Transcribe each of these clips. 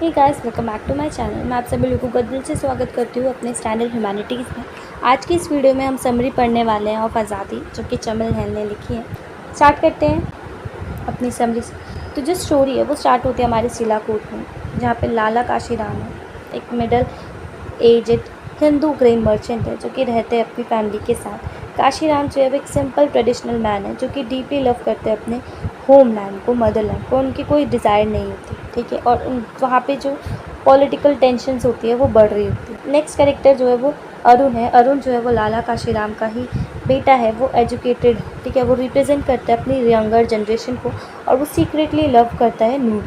Hey guys, welcome back to my channel. मैं आप सभी लोगों का दिल से स्वागत करती हूँ अपने स्टैंडर्ड ह्यूमैनिटीज़ में। आज की इस वीडियो में हम समरी पढ़ने वाले हैं ऑफ आज़ादी, जो कि चमन नहल ने लिखी है। स्टार्ट करते हैं अपनी समरी से। तो जो स्टोरी है वो स्टार्ट होती है हमारे सिलाकोट में, जहाँ पे लाला काशीराम है, एक middle aged Hindu grain merchant है जो कि रहते हैं अपनी फैमिली के साथ। काशीराम जो है एक सिंपल ट्रेडिशनल मैन है जो कि डीपली लव करते हैं अपने होमलैंड को, मदरलैंड को। उनकी कोई डिज़ायर नहीं होती, ठीक है। और वहाँ पे जो पॉलिटिकल टेंशन्स होती है वो बढ़ रही होती है। नेक्स्ट कैरेक्टर जो है वो अरुण है। अरुण जो है वो लाला काशीराम का ही बेटा है। वो एजुकेटेड है, ठीक है। वो रिप्रेजेंट करता है अपनी यंगर जनरेशन को, और वो सीक्रेटली लव करता है नूर।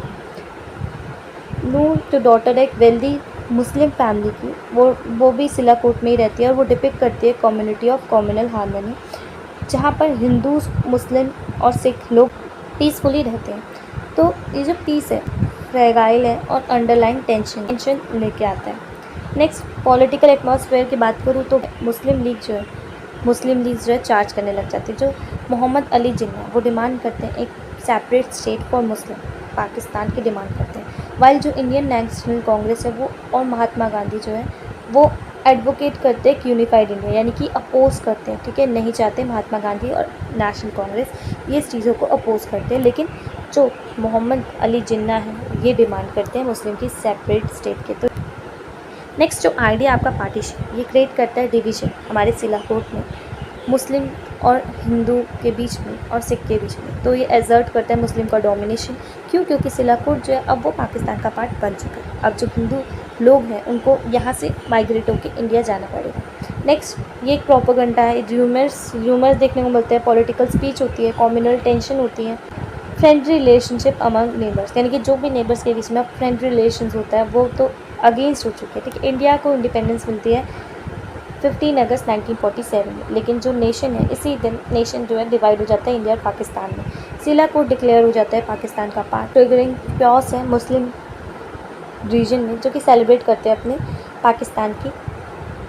नूर जो डॉटर है एक वेल्दी मुस्लिम फैमिली की, वो भी सिलाकोट में ही रहती है, और वो डिपिक्ट करती है कम्युनिटी ऑफ कम्युनल हार्मनी, जहाँ पर हिंदू, मुस्लिम और सिख लोग पीसफुली रहते हैं। तो ये जो पीस है, फ्रेगाइल है और अंडरलाइन टेंशन लेके आता है। नेक्स्ट पॉलिटिकल एटमॉस्फेयर की बात करूँ तो मुस्लिम लीग जो है चार्ज करने लग जाती है। जो मोहम्मद अली जिन्ना वो डिमांड करते हैं एक separate state for Muslim, Pakistan की डिमांड करते हैं। वाइल जो इंडियन नेशनल कांग्रेस है वो और महात्मा गांधी जो है वो एडवोकेट करते हैं यूनिफाइड इंडिया, यानी कि अपोज करते हैं, ठीक है। नहीं चाहते महात्मा गांधी और नेशनल कांग्रेस ये इस चीज़ों को अपोज करते हैं, लेकिन जो मोहम्मद अली जिन्ना है ये डिमांड करते हैं मुस्लिम की सेपरेट स्टेट के। तो नेक्स्ट जो आइडिया आपका पार्टीशन, ये क्रिएट करता है डिवीजन हमारे सिलाकोट में, मुस्लिम और हिंदू के बीच में और सिख के बीच में। तो ये एजर्ट करता है मुस्लिम का डोमिनेशन। क्योंकि सिलाकोट जो है अब वो पाकिस्तान का पार्ट बन चुका है। अब जो हिंदू लोग हैं उनको यहाँ से माइग्रेट होकर इंडिया जाना पड़ेगा। नेक्स्ट ये एक प्रोपेगेंडा है। र्यूमर्स देखने को मिलते हैं, पॉलिटिकल स्पीच होती है, कम्युनल टेंशन होती है, फ्रेंडली रिलेशनशिप अमंग नेबर्स, यानी कि जो भी नेबर्स के बीच में फ्रेंडली रिलेशंस होता है वो तो अगेंस्ट हो चुके हैं, ठीक है। इंडिया को इंडिपेंडेंस मिलती है 15 अगस्त 1947 में, लेकिन जो नेशन है इसी दिन नेशन जो है डिवाइड हो जाता है इंडिया और पाकिस्तान में। सिलाकोट डिक्लेयर हो जाता है पाकिस्तान का पार्ट। ट्रिगरिंग प्योस है मुस्लिम रीजन में, जो कि सेलिब्रेट करते हैं अपने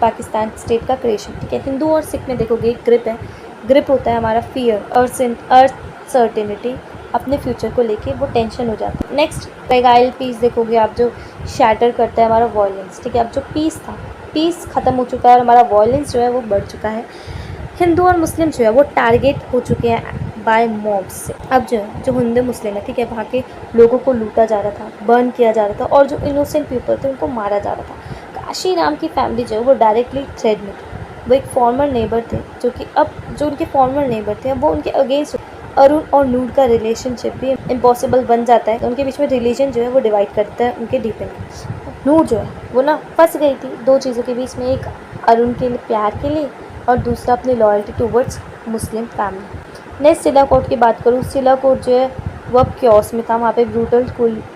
पाकिस्तान स्टेट का क्रिएशन, ठीक है। हिंदू और सिख में देखोगे ग्रिप है। ग्रिप होता है हमारा फियर और सर्टेनिटी, अपने फ्यूचर को लेके वो टेंशन हो जाती है। नेक्स्ट फ्रेगाइल पीस देखोगे आप, जो शैटर करता है हमारा वॉयलेंस, ठीक है। अब जो पीस ख़त्म हो चुका है और हमारा वॉयलेंस जो है वो बढ़ चुका है। हिंदू और मुस्लिम जो है वो टारगेट हो चुके हैं बाय मॉब्स से। अब जो हिंदू मुस्लिम है, ठीक है, वहाँ के लोगों को लूटा जा रहा था, बर्न किया जा रहा था, और जो इनोसेंट पीपल थे उनको मारा जा रहा था। काशीराम की फैमिली जो है वो डायरेक्टली थ्रेड में थी। वो एक फॉर्मर नेबर थे, जो कि अब जो उनके फॉर्मर नेबर थे वो उनके अगेंस्ट। अरुण और नूर का रिलेशनशिप भी इम्पॉसिबल बन जाता है। उनके बीच में रिलीजन जो है वो डिवाइड करता है उनके डिपेंड। नूर जो है वो ना फंस गई थी दो चीज़ों के बीच में, एक अरुण के लिए प्यार के लिए और दूसरा अपनी loyalty towards Muslim family. Next Sialkot की बात करूँ, सिलाकोट जो है वो अब क्योस में था। वहाँ पे ब्रूटल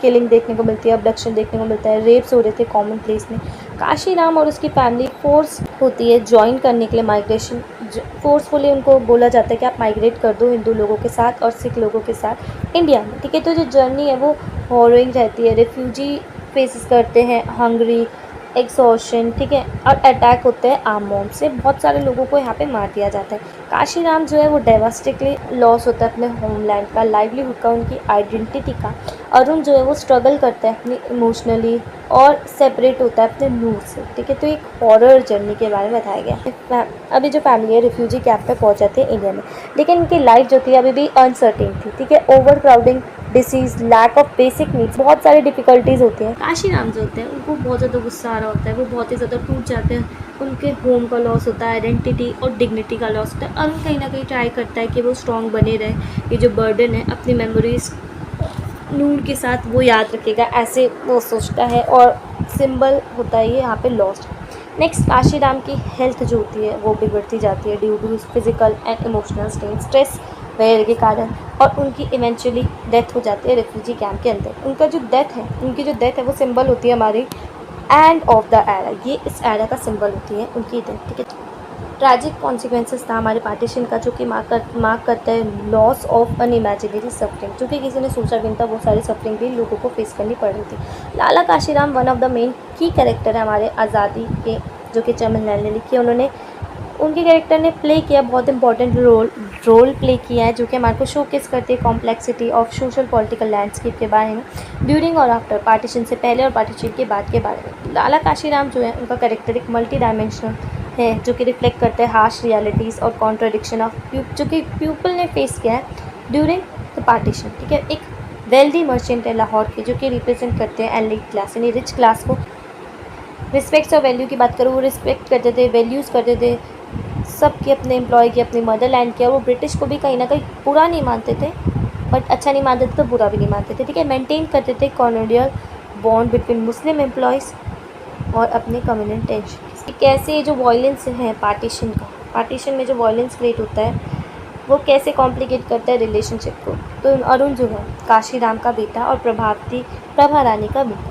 किलिंग देखने को मिलती है, अबडक्शन देखने को मिलता है, रेप्स हो रहे थे कॉमन प्लेस में। काशीराम और उसकी फैमिली फोर्स होती है ज्वाइन करने के लिए माइग्रेशन। फोर्सफुली उनको बोला जाता है कि आप माइग्रेट कर दो हिंदू लोगों के साथ और सिख लोगों के साथ इंडिया में, ठीक है। तो जो जर्नी है वो हॉरोइंग रहती है। रेफ्यूजी फेसेस करते हैं हंगरी, एक्सॉशन, ठीक है, और अटैक होते हैं आर्म बॉम्ब से। बहुत सारे लोगों को यहाँ पे मार दिया जाता है। काशीराम जो है वो डेवास्टिकली लॉस होता है अपने होमलैंड का, लाइवलीहुड का, उनकी आइडेंटिटी का। अरुण जो है वो स्ट्रगल करता है अपनी इमोशनली और सेपरेट होता है अपने नूर से, ठीक है। तो एक हॉरर जर्नी के बारे में बताया गया है। अभी जो फैमिली है रिफ्यूजी कैंप पे पहुँच जाती है इंडिया में, लेकिन इनकी लाइफ जो थी अभी भी अनसर्टेन थी, ठीक है। Overcrowding, disease, lack of basic needs, बहुत सारी डिफ़िकल्टीज़ होती हैं। काशीराम जो होते हैं उनको बहुत ज़्यादा गुस्सा आ रहा होता है, वो बहुत ही ज़्यादा टूट जाते हैं। उनके होम का लॉस होता है, आइडेंटिटी और डिग्निटी का लॉस होता है। अरुण कहीं ना कहीं ट्राई करता है कि वो स्ट्रॉन्ग बने रहे। ये जो बर्डन है अपनी मेमोरीज नूर के साथ वो याद रखेगा, ऐसे वो सोचता है, और सिंबल होता है ये यहाँ पे लॉस्ट। नेक्स्ट काशीराम की हेल्थ जो होती है वो बिगड़ती जाती है due to physical and emotional strain, stress वगैरह के कारण, और उनकी इवेंचुअली डेथ हो जाती है रेफ्यूजी कैंप के अंदर। उनकी जो डेथ है वो सिंबल होती है हमारी एंड ऑफ द एरा। ये इस एरा का सिंबल होती है उनकी डेथ, ठीक है। ट्रैजिक कॉन्सिक्वेंसेस था हमारे पार्टीशन का, जो कि मार्क करता है लॉस ऑफ अनइमेजिनेबल सफरिंग, जो कि किसी ने सोचा भी नहीं था। वो सारी सफरिंग भी लोगों को फेस करनी पड़ रही थी। Lala Kashiram one of the main key character है हमारे आज़ादी के, जो कि चमन नहल ने लिखी है। उनके कैरेक्टर ने प्ले किया बहुत इंपॉर्टेंट रोल प्ले किया है, जो कि हमारे को शोकेस करती है complexity of social political landscape के बारे में ड्यूरिंग और आफ्टर, पार्टीशन से पहले और पार्टीशन के बाद के बारे में। लाला काशीराम जो है उनका कैरेक्टर एक मल्टी डायमेंशनल है, जो कि रिफ्लेक्ट करते हैं हार्श रियलिटीज़ और कॉन्ट्रडिक्शन ऑफ जो कि पीपल ने फेस किया है ड्यूरिंग द पार्टीशन। ठीक है, एक वेल्दी मर्चेंट है लाहौर के, जो कि रिप्रेजेंट करते हैं एलिट क्लास, यानी रिच क्लास को। रिस्पेक्ट्स और वैल्यू की बात करूँ, वो रिस्पेक्ट करते थे, वैल्यूज़ करते थे सबके, अपने एम्प्लॉय की, अपने मदरलैंड की, और वो ब्रिटिश को भी कहीं ना कहीं बुरा नहीं मानते थे, बट अच्छा नहीं मानते थे तो बुरा भी नहीं मानते थे। ठीक है, मेंटेन करते थे कॉलोनियल बॉन्ड बिटवीन मुस्लिम एम्प्लॉयज़ और अपने कम्युनल टेंशन। कैसे जो वायलेंस है पार्टीशन में जो वायलेंस क्रिएट होता है वो कैसे कॉम्प्लिकेट करता है रिलेशनशिप को। तो अरुण जो है काशीराम का बेटा और प्रभा रानी का बेटा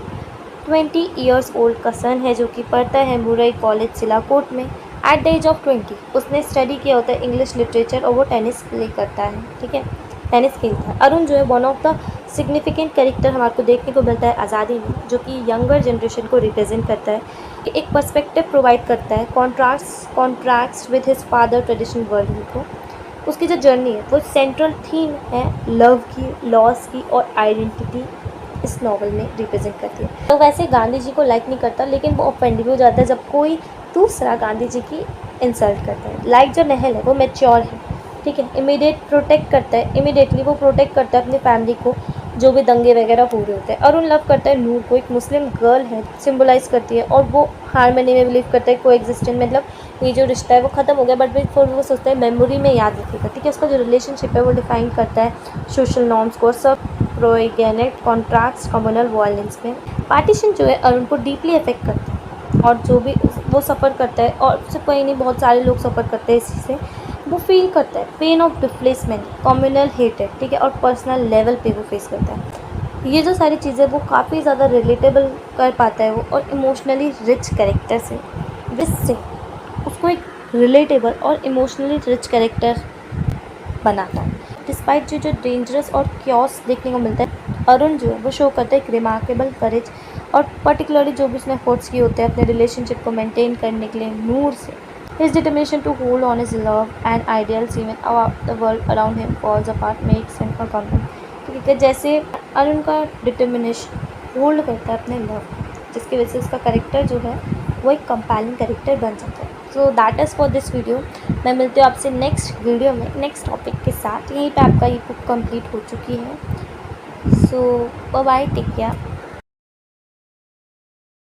20 ईयर्स ओल्ड का सन है, जो कि पढ़ता है मुरई कॉलेज सिलाकोट में। एट द एज ऑफ 20 उसने स्टडी किया होता है इंग्लिश लिटरेचर और वो टेनिस प्ले करता है। ठीक है, टेनिस खेलता है। अरुण जो है one of the significant character हमारे को देखने को मिलता है आज़ादी में, जो कि यंगर जनरेशन को रिप्रेजेंट करता है, कि एक पर्सपेक्टिव प्रोवाइड करता है contrast with his father traditional world को। उसकी जो जर्नी है वो सेंट्रल थीम है लव की, लॉस की और आइडेंटिटी इस नॉवल में रिप्रेजेंट करती है। तो वैसे गांधी जी को लाइक नहीं करता, लेकिन वो ऑफेंड भी हो जाता है जब कोई दूसरा गांधी जी की इंसल्ट करता है। लाइक जो नहल है वो मैच्योर है, ठीक है, इमीडिएटली वो प्रोटेक्ट करता है अपनी फैमिली को, जो भी दंगे वगैरह हो रहे होते हैं। अरुण लव करता है नूर को, एक मुस्लिम गर्ल है, सिम्बलाइज करती है, और वो हारमनी में बिलीव करता है, को एग्जिस्टेंस, मतलब ये जो रिश्ता है वो ख़त्म हो गया, बट फिर वो सोचता है मेमोरी में याद रखेगा। ठीक है, उसका जो रिलेशनशिप है वो डिफाइन करता है सोशल नॉर्म्स को, सब प्रोगेनेट कॉन्ट्रैक्ट्स कम्युनल वायलेंस में। पार्टीशन जो है अरुण को डीपली अफेक्ट करता है, और जो भी वो सफ़र करता है, और सिर्फ कोई नहीं, बहुत सारे लोग सफ़र करते हैं इसी से। वो फील करता है pain of displacement, communal hated, ठीक है, और पर्सनल लेवल पे वो फेस करता है। ये जो सारी चीज़ें वो काफ़ी ज़्यादा रिलेटेबल कर पाता है वो, और इमोशनली रिच कैरेक्टर से, जिससे उसको एक रिलेटेबल और इमोशनली रिच कैरेक्टर बनाता है। डिस्पाइट जो डेंजरस और क्योस देखने को मिलता है, अरुण जो है वो शो करता है एक रिमार्केबल करेज, और पर्टिकुलरली जो भी उसने एफर्ट्स किए होते हैं अपने रिलेशनशिप को मेंटेन करने के लिए नूर से। His determination to hold on his love and ideals even the world around him falls apart makes him a companion। ठीक है, जैसे अरुण का डिटर्मिनेशन होल्ड करता है अपने लव, जिसकी वजह से उसका कैरेक्टर जो है वो एक कंपेलिंग कैरेक्टर बन जाता है। So that is for this video. मैं मिलती हूँ आपसे नेक्स्ट वीडियो में नेक्स्ट टॉपिक के साथ। यहीं पे आपका ये बुक कंप्लीट हो चुकी है। सो बाय, टेक केयर।